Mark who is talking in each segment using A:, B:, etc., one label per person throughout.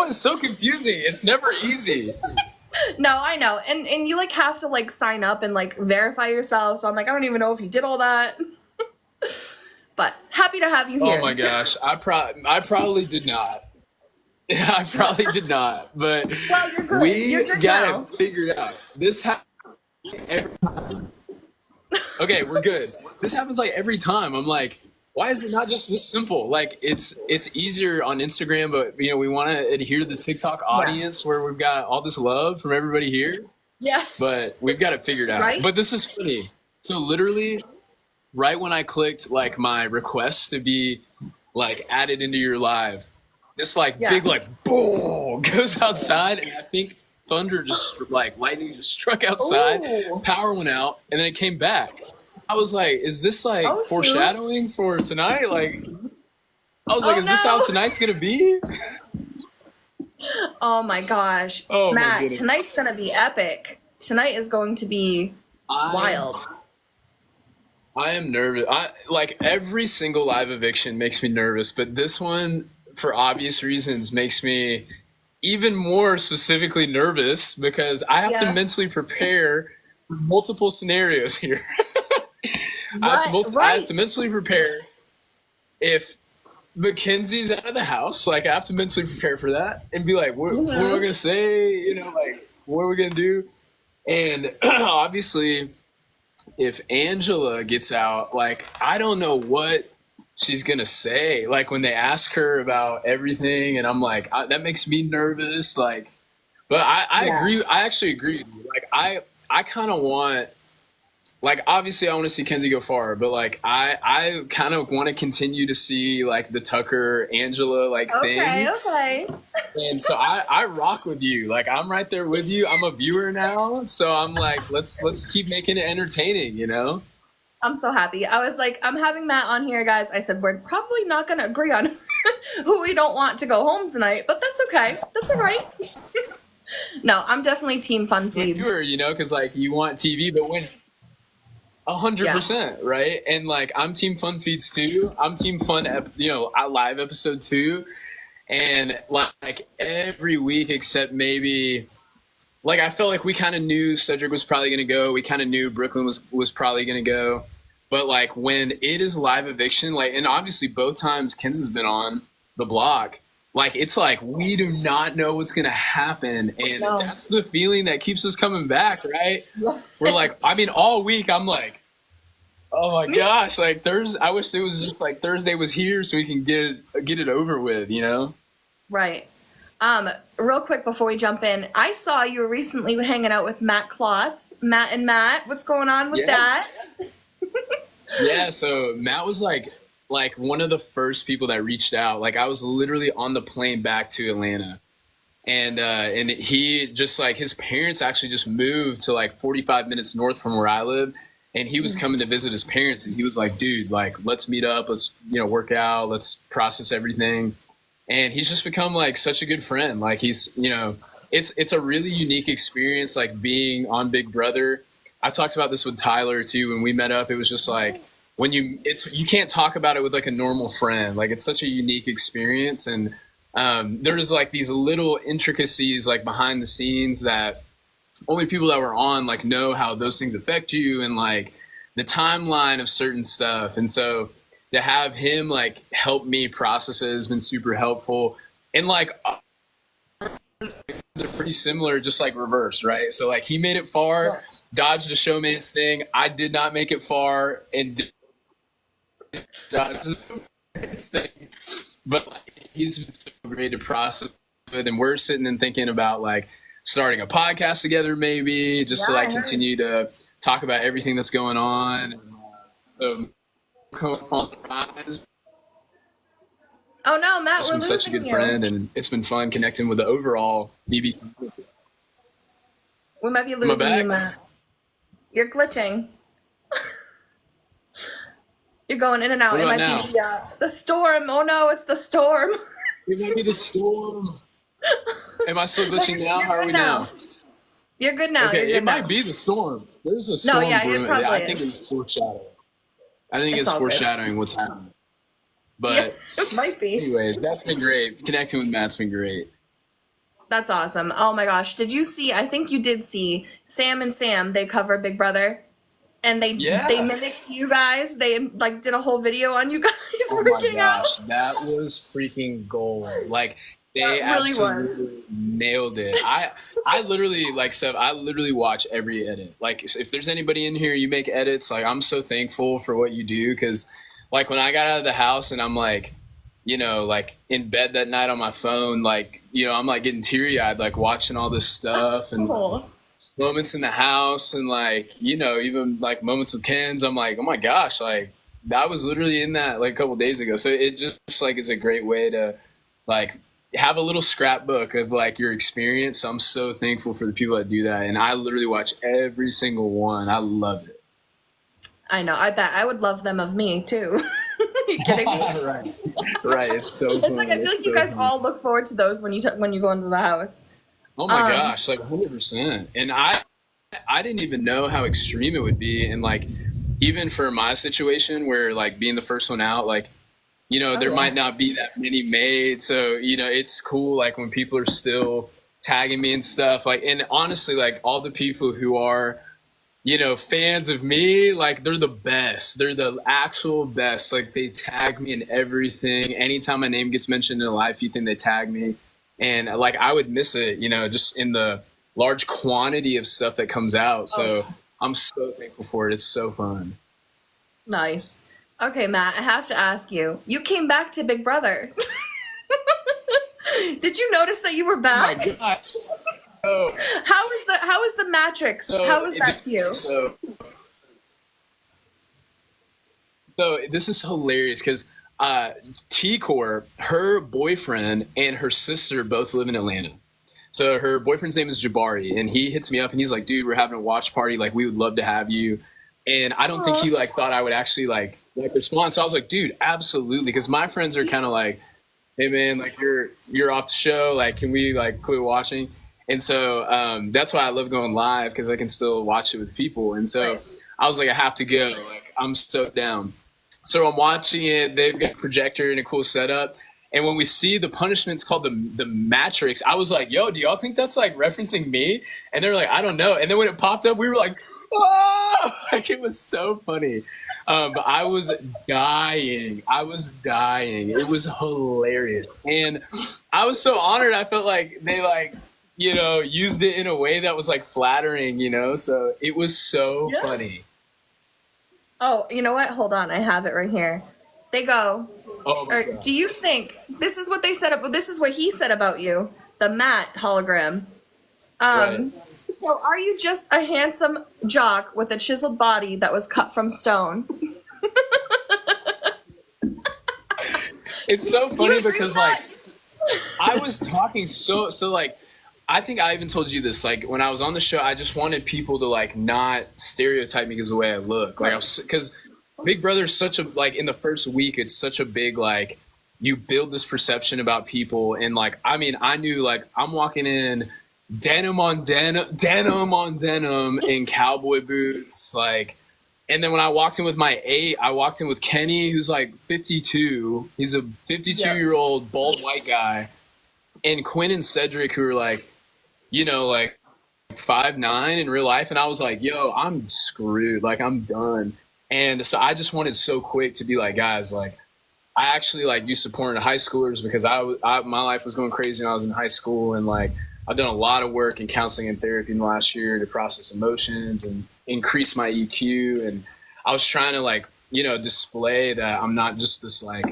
A: is so confusing. It's never easy.
B: No, I know. And you like have to like sign up and like verify yourself. So I'm like, I don't even know if you did all that. But happy to have you here.
A: Oh my gosh. I probably did not. Yeah, I probably did not. But
B: well, you're good.
A: we
B: good
A: got
B: now.
A: it figured out. This happens every time. Okay, we're good. This happens like every time. I'm like, why is it not just this simple? Like it's easier on Instagram, but you know, we want to adhere to the TikTok audience where we've got all this love from everybody here.
B: Yeah.
A: But we've got it figured out.
B: Right?
A: But this is funny. So literally right when I clicked like my request to be like added into your live, this like big like boom goes outside, and I think thunder just like lightning just struck outside. Ooh. Power went out, and then it came back. I was like, is this like foreshadowing for tonight? Like, I was like, is this how tonight's gonna be?
B: Oh my gosh.
A: Oh,
B: Matt, tonight's gonna be epic. Tonight is going to be wild.
A: I am nervous. Like every single live eviction makes me nervous, but this one, for obvious reasons, makes me even more specifically nervous because I have to mentally prepare for multiple scenarios here. I have to mentally prepare if Mackenzie's out of the house. Like I have to mentally prepare for that and be like, what am I gonna say? You know, like what are we gonna do? And obviously, if Angela gets out, like I don't know what she's gonna say. Like when they ask her about everything, and I'm like, that makes me nervous. Like, but I agree. I actually agree. Like I kind of want. Like, obviously, I want to see Kenzie go far, but, like, I kind of want to continue to see, like, the Tucker-Angela, like, thing.
B: Okay.
A: And so I rock with you. Like, I'm right there with you. I'm a viewer now. So I'm like, let's keep making it entertaining, you know?
B: I'm so happy. I was like, I'm having Matt on here, guys. I said, we're probably not going to agree on who we don't want to go home tonight, but that's okay. That's all right. No, I'm definitely team fun feeds.
A: Viewer, you know, because, like, you want TV, but when... 100%, right? And like I'm team fun feeds too. I'm team fun, live episode too. And like every week except maybe, like I felt like we kind of knew Cedric was probably going to go. We kind of knew Brooklyn was probably going to go. But like when it is live eviction, like, and obviously both times Kenzie's been on the block, like it's like we do not know what's going to happen. And that's the feeling that keeps us coming back, right? Yes. We're like, I mean, all week I'm like, oh my gosh, like Thursday, I wish it was just like Thursday was here so we can get it over with, you know?
B: Right. Real quick before we jump in, I saw you were recently hanging out with Matt Klotz. Matt and Matt, what's going on with that?
A: Yeah, so Matt was like one of the first people that reached out. Like I was literally on the plane back to Atlanta. And he just like his parents actually just moved to like 45 minutes north from where I live. And he was coming to visit his parents, and he was like, dude, like, let's meet up. Let's, work out. Let's process everything. And he's just become like such a good friend. Like he's, it's a really unique experience, like being on Big Brother. I talked about this with Tyler too. When we met up, it was just like when you can't talk about it with like a normal friend. Like it's such a unique experience. And there's like these little intricacies like behind the scenes that only people that were on like know how those things affect you and like the timeline of certain stuff. And so to have him like help me process it has been super helpful. And like are pretty similar, just like reverse, right? So like he made it far, dodged a showman's thing. I did not make it far and dodged his thing. But like, he's been so great to process with, and we're sitting and thinking about like starting a podcast together, maybe just to like continue to talk about everything that's going on. And,
B: oh no, Matt,
A: we're been such a good friend, and it's been fun connecting with the overall BB.
B: We might be losing you, Matt. You're glitching. You're going in and out. It might be the storm. Oh no, it's the storm.
A: It might be the storm. Am I still glitching now? How are we now?
B: You're good now.
A: Okay,
B: it
A: might be the storm. There's a storm brewing. I think it's foreshadowing. I think it's foreshadowing what's happening. But
B: it might be.
A: Anyways, that's been great. Connecting with Matt's been great.
B: That's awesome. Oh my gosh. Did you see, I think you did see Sam and Sam, they cover Big Brother and they
A: Yeah.
B: mimicked you guys. They like did a whole video on you guys
A: Oh my
B: working out.
A: gosh, that was freaking gold. Like they
B: That really
A: absolutely nailed it. I literally, like Steph, I literally watch every edit. Like if there's anybody in here, you make edits. Like I'm so thankful for what you do, because like when I got out of the house and I'm like, you know, like in bed that night on my phone, like, you know, I'm like getting teary eyed, like watching all this stuff and moments in the house and like, you know, even like moments with Ken's. I'm like, oh my gosh, like I was literally in that like a couple days ago. So it just like is a great way to like have a little scrapbook of like your experience. So I'm so thankful for the people that do that. And I literally watch every single one. I love it.
B: I know. I bet I would love them of me too. You kidding me?
A: Right. It's so
B: It's like I feel like you guys all look forward to those when you go into the house.
A: Oh my gosh, like 100%. And I didn't even know how extreme it would be. And like, even for my situation where like being the first one out, like, you know, there might not be that many made. So, you know, it's cool. Like when people are still tagging me and stuff, like, and honestly, like all the people who are, you know, fans of me, like they're the best. They're the actual best. Like they tag me in everything. Anytime my name gets mentioned in a live feed thing, they tag me. And like I would miss it, you know, just in the large quantity of stuff that comes out. So I'm so thankful for it. It's so fun.
B: Nice. Okay, Matt, I have to ask you. You came back to Big Brother. Did you notice that you were back?
A: Oh my God. Oh.
B: How is the Matrix? How was that to you?
A: So this is hilarious because T-Core, her boyfriend and her sister both live in Atlanta. So her boyfriend's name is Jabari, and he hits me up and he's like, dude, we're having a watch party. Like, we would love to have you. And I don't think he like thought I would actually like respond. So I was like, dude, absolutely. Because my friends are kind of like, hey man, like you're off the show. Like, can we like quit watching? And so that's why I love going live, because I can still watch it with people. And so I was like, I have to go. Like, I'm so down. So I'm watching it. They've got a projector and a cool setup. And when we see the punishments called the Matrix, I was like, yo, do y'all think that's like referencing me? And they were like, I don't know. And then when it popped up, we were like, oh! Like, it was so funny. But I was dying. It was hilarious. And I was so honored. I felt like they like, you know, used it in a way that was like flattering, you know? So it was so funny.
B: Oh, you know what? Hold on. I have it right here. They go, do you think, this is what they said, this is what he said about you, the Matt hologram. So are you just a handsome jock with a chiseled body that was cut from stone?
A: It's so funny because like, I was talking so like, I think I even told you this, like when I was on the show, I just wanted people to like not stereotype me because of the way I look. Like, because Big Brother is such a, like in the first week, it's such a big, like you build this perception about people. And like, I mean, I knew like I'm walking in denim on denim in cowboy boots. Like, and then when I walked in with I walked in with Kenny, who's like 52. He's a 52-year-old bald white guy. And Quinn and Cedric, who are like, you know, like 5'9" in real life. And I was like, yo, I'm screwed. Like, I'm done. And so I just wanted so quick to be like, guys, like, I actually like you supporting high schoolers, because my life was going crazy when I was in high school. And like, I've done a lot of work in counseling and therapy in the last year to process emotions and increase my EQ. And I was trying to like, you know, display that I'm not just this like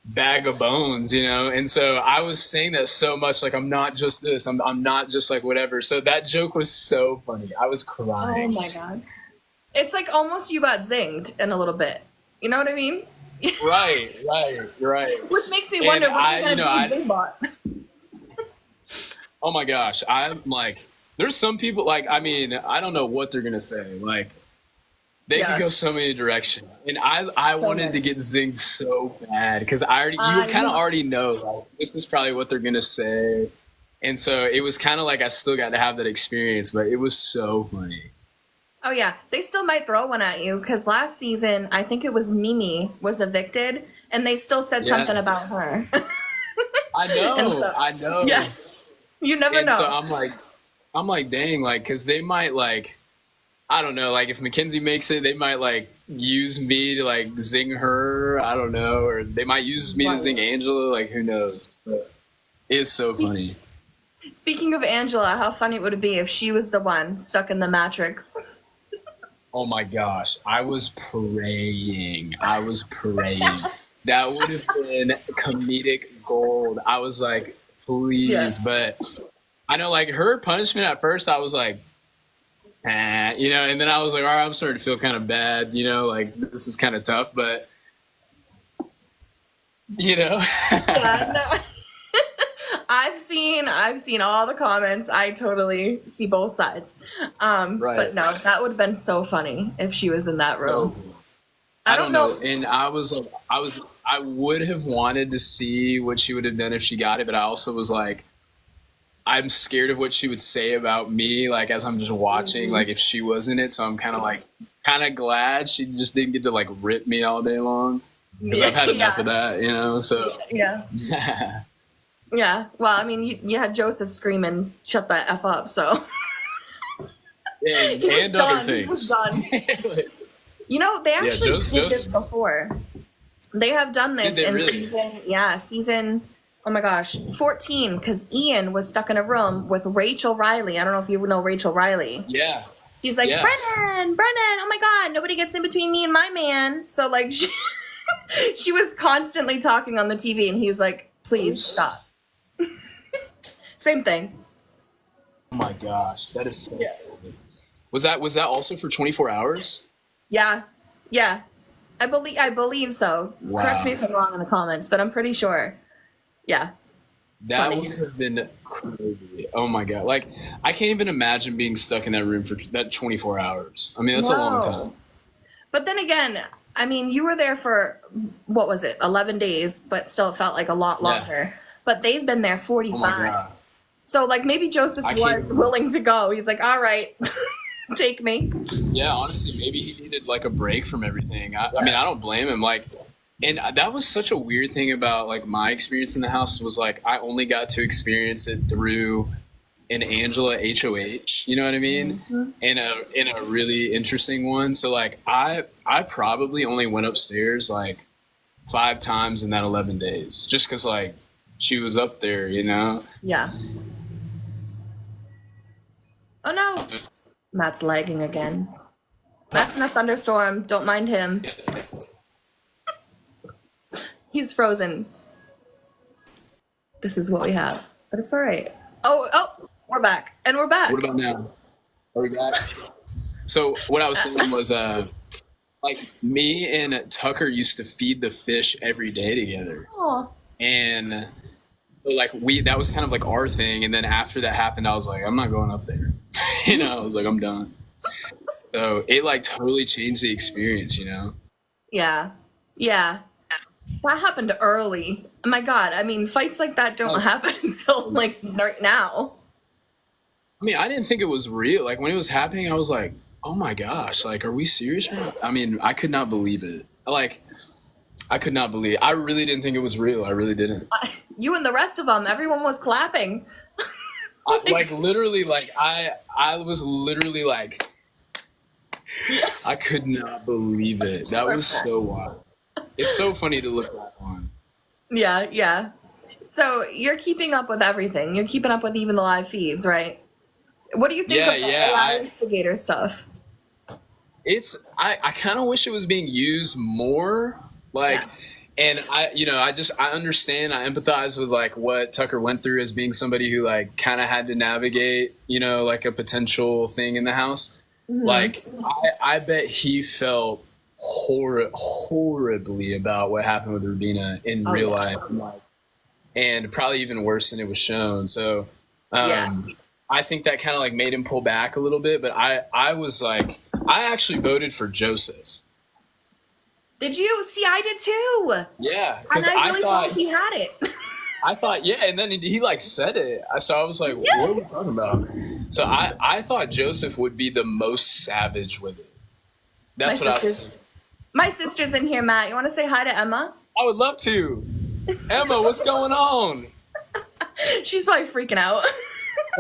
A: bag of bones, you know? And so I was saying that so much, like, I'm not just this, I'm not just like whatever. So that joke was so funny. I was crying.
B: Oh my God. It's like almost you got zinged in a little bit. You know what I mean?
A: Right.
B: Which makes me wonder what's going to be Zingbot.
A: Oh my gosh. I'm like, there's some people like, I mean, I don't know what they're going to say. Like, they could go so many directions. And I wanted to get zinged so bad, because you kind of already know, like, this is probably what they're going to say. And so it was kind of like I still got to have that experience, but it was so funny.
B: Oh, yeah. They still might throw one at you, because last season, I think it was Mimi was evicted, and they still said something about her.
A: I know.
B: Yeah. You never
A: And so
B: know.
A: I'm like, dang, like, because they might like, I don't know, like if Mackenzie makes it, they might like use me to like zing her. I don't know, or they might use me to
B: Right.
A: zing Angela. Like who knows? But it's so funny.
B: Speaking of Angela, how funny would it be if she was the one stuck in the Matrix?
A: Oh my gosh, I was praying. I was praying. That would have been comedic gold. I was like,
B: Yeah.
A: please, but I know like her punishment at first, I was like, you know, and then I was like, all right, I'm starting to feel kind of bad, you know, like this is kind of tough, but you know.
B: Yeah, no. I've seen all the comments. I totally see both sides.
A: Right.
B: But no, that would have been so funny if she was in that room.
A: So,
B: I
A: I
B: don't
A: don't
B: know.
A: know. And I would have wanted to see what she would have done if she got it, but I also was like, I'm scared of what she would say about me, like as I'm just watching, like if she was in it. So I'm kind of glad she just didn't get to like rip me all day long because I've had enough of that, you know. So
B: Yeah. Yeah. Well, I mean, you had Joseph screaming, "Shut the F up!" So
A: and,
B: he was
A: and other
B: done. He was
A: things.
B: done. You know, they actually did this
A: Joseph.
B: before. They have done this
A: Did they
B: in
A: really?
B: season, oh my gosh, 14, because Ian was stuck in a room with Rachel Riley. I don't know if you know Rachel Riley.
A: Yeah.
B: She's like,
A: Yeah.
B: Brennan, oh my God, nobody gets in between me and my man. So, like, she was constantly talking on the TV, and he was like, please stop. Same thing.
A: Oh my gosh, that is so
B: Yeah.
A: cool. Was that also for 24 hours?
B: Yeah. Yeah. I believe so.
A: Wow.
B: Correct me if I'm wrong in the comments, but I'm pretty sure. Yeah.
A: That
B: Funny.
A: would have been crazy. Oh my god! Like I can't even imagine being stuck in that room for that 24 hours. I mean, that's a long time.
B: But then again, I mean, you were there for, what was it, 11 days, but still it felt like a lot longer. But they've been there
A: Oh my
B: 45.
A: god!
B: So, like, maybe Joseph was willing to go. He's like, all right, take me.
A: Yeah, honestly, maybe he needed like a break from everything. I mean, I don't blame him. Like, and that was such a weird thing about like my experience in the house was like I only got to experience it through an Angela HOH. You know what I mean?
B: Mm-hmm.
A: In a really interesting one. So like I probably only went upstairs like 5 times in that 11 days, just because like she was up there, you know.
B: Yeah. Oh, no. Matt's lagging again. Matt's in a thunderstorm. Don't mind him. He's frozen. This is what we have. But it's all right. Oh, we're back. And we're back.
A: What about now? Are we back? So what I was saying was, like me and Tucker used to feed the fish every day together,
B: Aw.
A: and so, like that was kind of like our thing. And then after that happened, I was like, I'm not going up there. You know, I was like, I'm done. So it like totally changed the experience, you know.
B: Yeah. Yeah. That happened early. My God. I mean, fights like that don't happen until like right now.
A: I mean, I didn't think it was real. Like when it was happening, I was like, oh my gosh, like, are we serious right now? I mean, I could not believe it. Like, I could not believe it. I really didn't think it was real. I really didn't.
B: You and the rest of them, everyone was clapping.
A: Like literally, like I was literally like, I could not believe it. That was so wild. It's so funny to look back on.
B: Yeah, yeah. So you're keeping up with everything. You're keeping up with even the live feeds, right? What do you think of the AI instigator stuff?
A: I kind of wish it was being used more. Like, and I understand, I empathize with like what Tucker went through as being somebody who like kind of had to navigate, you know, like a potential thing in the house. Mm-hmm. Like, I bet he felt horribly about what happened with Rubina in real life, and probably even worse than it was shown. So, I think that kind of like made him pull back a little bit. But I was like, I actually voted for Joseph.
B: Did you? See, I did too.
A: Yeah,
B: and I really thought he had it.
A: I thought, yeah, and then he like said it. So I was like, what are we talking about? So I thought Joseph would be the most savage with it. That's what I was thinking.
B: My sister's in here, Matt. You want to say hi to Emma?
A: I would love to. Emma, what's going on?
B: She's probably freaking out.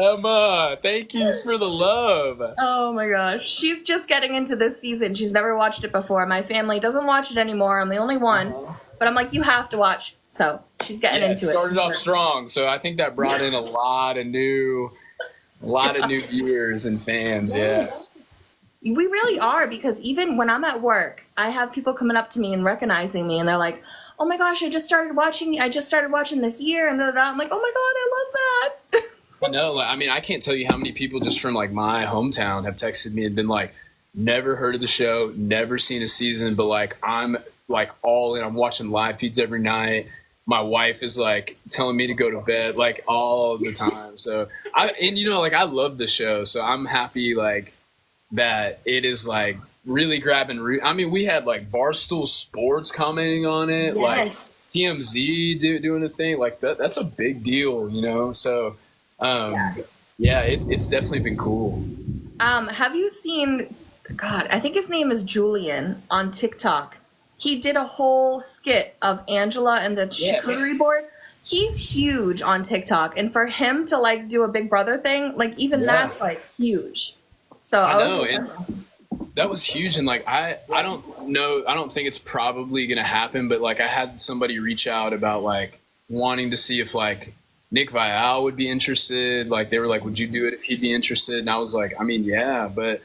A: Emma, thank you for the love.
B: Oh my gosh. She's just getting into this season. She's never watched it before. My family doesn't watch it anymore. I'm the only one. But I'm like, you have to watch. So she's getting into it.
A: Started off strong. So I think that brought in a lot of new viewers and fans. Yeah.
B: We really are, because even when I'm at work, I have people coming up to me and recognizing me, and they're like, oh my gosh, I just started watching this year, and I'm like, oh my God, I love that.
A: I know. Like, I mean, I can't tell you how many people just from like my hometown have texted me and been like, never heard of the show, never seen a season, but like I'm like all in. I'm watching live feeds every night. My wife is like telling me to go to bed like all the time. So I love the show. So I'm happy like that it is like really grabbing root. I mean, we had like Barstool Sports commenting on it, like TMZ doing a thing like that. That's a big deal, you know? So it's definitely been cool.
B: Have you seen, God, I think his name is Julian on TikTok. He did a whole skit of Angela and the charcuterie board. He's huge on TikTok. And for him to like do a Big Brother thing, like even that's like huge. So I know.
A: That was huge. And like, I don't know, I don't think it's probably going to happen, but like I had somebody reach out about like wanting to see if like Nick Vial would be interested. Like they were like, would you do it if he'd be interested? And I was like, I mean, yeah, but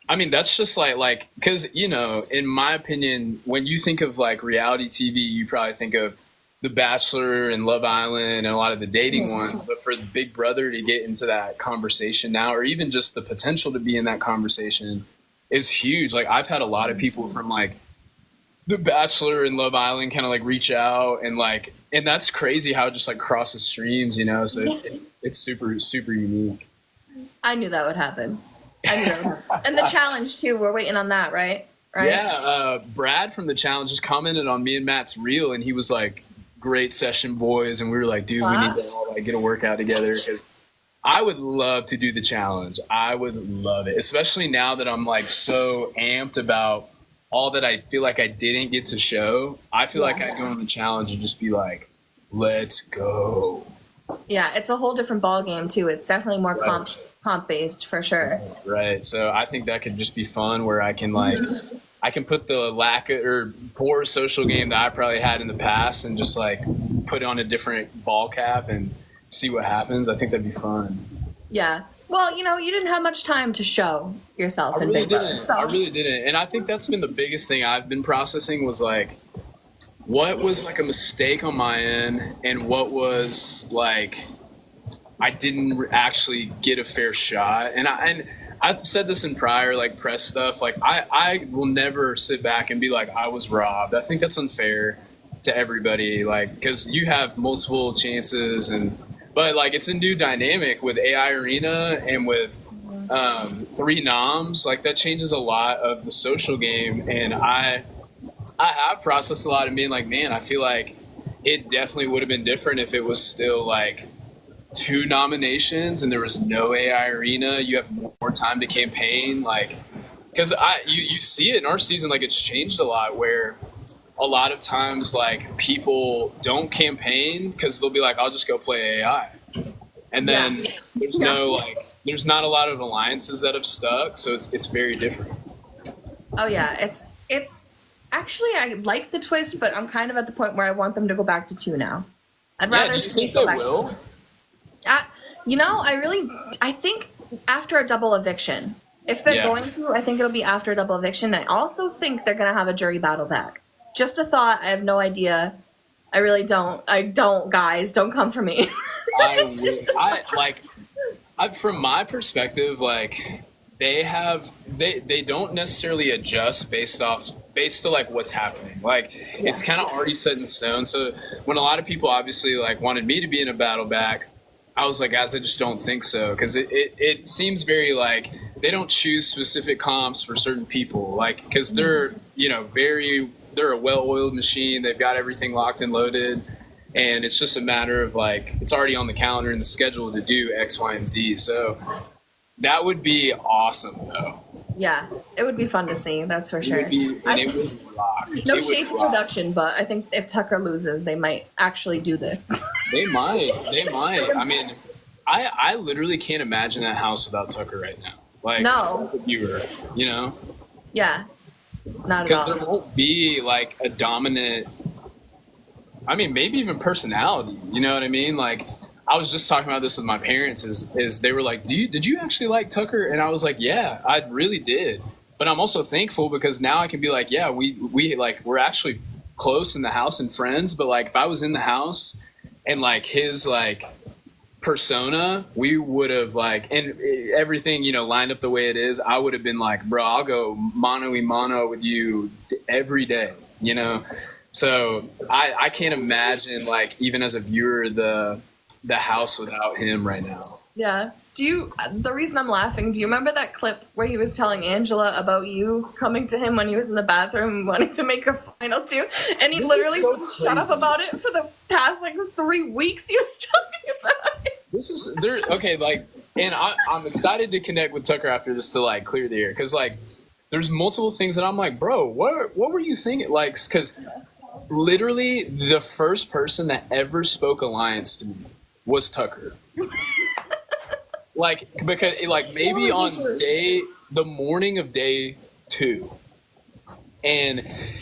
A: I mean, that's just like, cause you know, in my opinion, when you think of like reality TV, you probably think of The Bachelor and Love Island and a lot of the dating ones, but for the Big Brother to get into that conversation now, or even just the potential to be in that conversation is huge. Like I've had a lot of people from like The Bachelor and Love Island kind of like reach out and like, and that's crazy how it just like crosses streams, you know? So it's super, super unique.
B: I knew that would happen. And the challenge too, we're waiting on that, right?
A: Yeah, Brad from the challenge just commented on me and Matt's reel, and he was like, great session, boys. And we were like, dude, we need to all like get a workout together, because I would love to do the challenge. I would love it, especially now that I'm like so amped about all that I feel like I didn't get to show. I feel like I'd go on the challenge and just be like, let's go.
B: Yeah, it's a whole different ball game too. It's definitely more comp based for sure.
A: Right. So I think that could just be fun, where I can like I can put the lack of, or poor social game that I probably had in the past and just like put on a different ball cap and see what happens. I think that'd be fun.
B: Yeah. Well, you know, you didn't have much time to show yourself in Big Brother. So.
A: I really didn't. And I think that's been the biggest thing I've been processing was like, what was like a mistake on my end, and what was like I didn't actually get a fair shot. And I've said this in prior like press stuff. Like I will never sit back and be like I was robbed. I think that's unfair to everybody. Like because you have multiple chances, but like it's a new dynamic with AI Arena and with 3 noms. Like that changes a lot of the social game, and I have processed a lot of being like, man, I feel like it definitely would have been different if it was still like 2 nominations and there was no AI Arena. You have more time to campaign, like because you see it in our season, like it's changed a lot, where a lot of times like people don't campaign because they'll be like, I'll just go play AI, and then there's not a lot of alliances that have stuck, so it's very different.
B: Oh yeah, it's actually, I like the twist, but I'm kind of at the point where I want them to go back to 2 now. I'd rather
A: do you think they will?
B: You know, I think after a double eviction. If they're going to, I think it'll be after a double eviction. I also think they're going to have a jury battle back. Just a thought. I have no idea. I really don't. I don't, guys. Don't come for me.
A: From my perspective, like they don't necessarily adjust based to like what's happening. Like it's kind of already set in stone. So when a lot of people obviously like wanted me to be in a battle back, I was like, guys, I just don't think so, because it seems very like they don't choose specific comps for certain people, like because they're they're a well-oiled machine. They've got everything locked and loaded, and it's just a matter of like it's already on the calendar and the schedule to do X, Y, and Z. So that would be awesome, though.
B: Yeah, it would be fun to see. That's for sure.
A: It would rock.
B: No shade to production, but I think if Tucker loses, they might actually do this.
A: They might. I mean, I literally can't imagine that house without Tucker right now. Like,
B: no.
A: The viewer, you know?
B: Yeah. Not at all.
A: Because there won't be like a dominant, I mean, maybe even personality. You know what I mean? Like, I was just talking about this with my parents. Is they were like, did you actually like Tucker? And I was like, yeah, I really did. But I'm also thankful because now I can be like, yeah, we're actually close in the house and friends. But like, if I was in the house and like his like persona, we would have like, and everything, you know, lined up the way it is, I would have been like, bro, I'll go mano with you every day, you know? So I can't imagine like, even as a viewer, the house without him right now.
B: Yeah. The reason I'm laughing, do you remember that clip where he was telling Angela about you coming to him when he was in the bathroom wanting to make a final two? And he literally shut up about it for the past like 3 weeks he was talking about it.
A: Okay, like, and I'm excited to connect with Tucker after this to like clear the air. Because like, there's multiple things that I'm like, bro, what were you thinking? Like, because literally the first person that ever spoke Alliance to me was Tucker. Like, because like maybe on the morning of day 2, and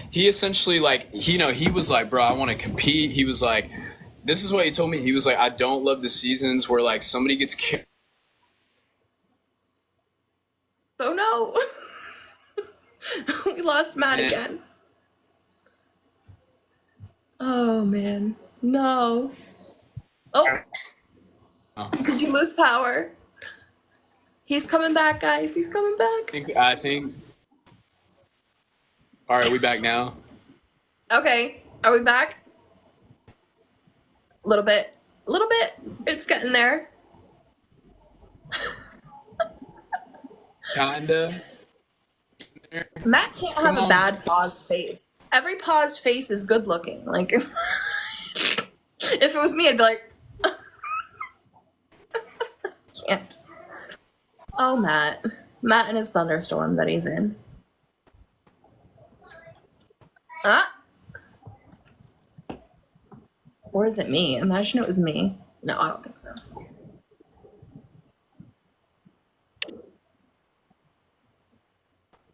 A: he essentially like, you know, he was like, bro, I want to compete. He was like, this is what he told me. He was like, I don't love the seasons where like somebody gets killed.
B: Oh no. We lost Matt again. Oh man. No. Oh. Did you lose power? He's coming back, guys. He's coming back.
A: I think. All right, are we back now?
B: Okay. Are we back? A little bit. A little bit. It's getting there.
A: Kinda.
B: Matt can't have a bad paused face. Every paused face is good looking. Like, if it was me, I'd be like, can't. Oh, Matt and his thunderstorm that he's in. Or is it me? Imagine it was me. No, I don't think so.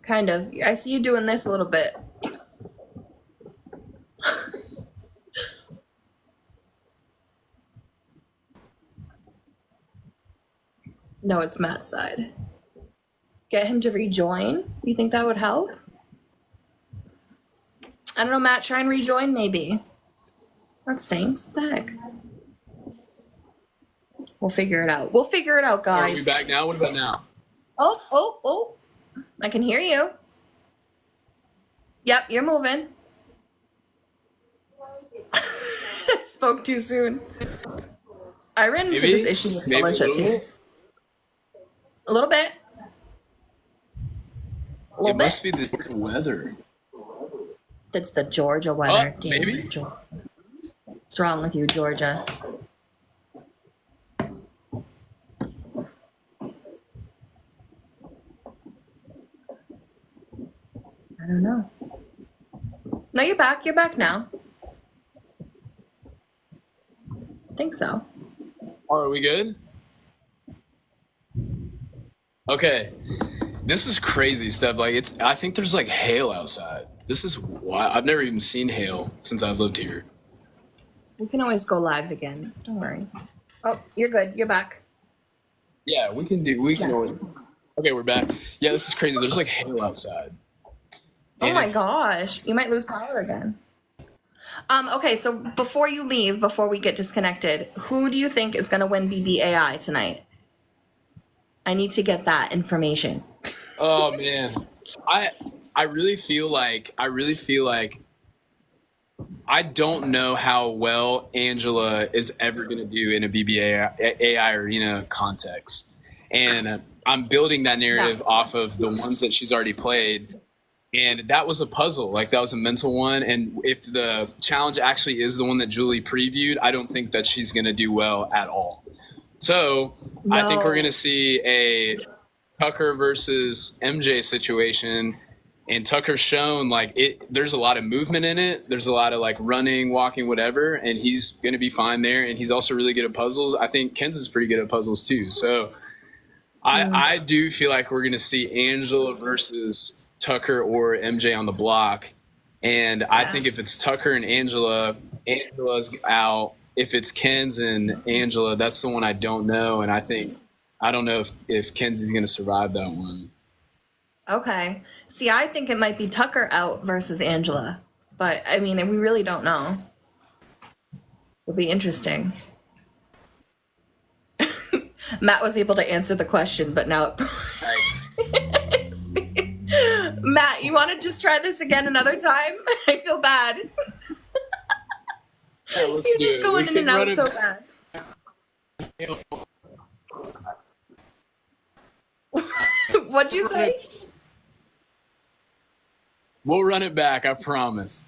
B: Kind of. I see you doing this a little bit. No, it's Matt's side. Get him to rejoin? You think that would help? I don't know, Matt. Try and rejoin, maybe. That stinks. What the heck? We'll figure it out. We'll figure it out, guys.
A: Are we back now? What about now?
B: Oh. I can hear you. Yep, you're moving. I spoke too soon. I ran into this issue with Felicia too. A little bit.
A: It must be the weather.
B: It's the Georgia weather.
A: Oh, maybe.
B: Georgia. What's wrong with you, Georgia? I don't know. No, you're back. You're back now. I think so.
A: Are we good? Okay. This is crazy stuff. Like, I think there's like hail outside. This is wild. I've never even seen hail since I've lived here.
B: We can always go live again. Don't worry. Oh, you're good. You're back.
A: Yeah, we can always. Okay, we're back. Yeah, this is crazy. There's like hail outside.
B: Oh my gosh. You might lose power again. Okay, so before you leave, before we get disconnected, who do you think is going to win BBAI tonight? I need to get that information.
A: Oh man. I really feel like I don't know how well Angela is ever going to do in a BBAI arena context. And I'm building that narrative off of the ones that she's already played. And that was a puzzle. Like, that was a mental one. And if the challenge actually is the one that Julie previewed, I don't think that she's going to do well at all. So I think we're going to see Tucker versus MJ situation, and Tucker's shown like there's a lot of movement in it. There's a lot of like running, walking, whatever, and he's going to be fine there. And he's also really good at puzzles. I think Ken's is pretty good at puzzles too. So I do feel like we're going to see Angela versus Tucker or MJ on the block. And I think if it's Tucker and Angela, Angela's out. If it's Ken's and Angela, that's the one I don't know. And I don't know if Kenzie's going to survive that one.
B: Okay. See, I think it might be Tucker out versus Angela. But, I mean, we really don't know. It'll be interesting. Matt was able to answer the question, but now... Matt, you want to just try this again another time? I feel bad.
A: Yeah, let's
B: You're
A: do
B: just
A: it.
B: going in and out so fast. What'd you say?
A: We'll run it back, I promise.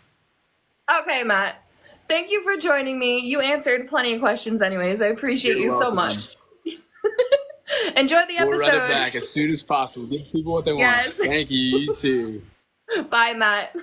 B: Okay, Matt. Thank you for joining me. You answered plenty of questions anyways. I appreciate you so much. Enjoy the episode.
A: We'll run it back as soon as possible. Give people what they want.
B: Yes.
A: Thank you. You too.
B: Bye, Matt.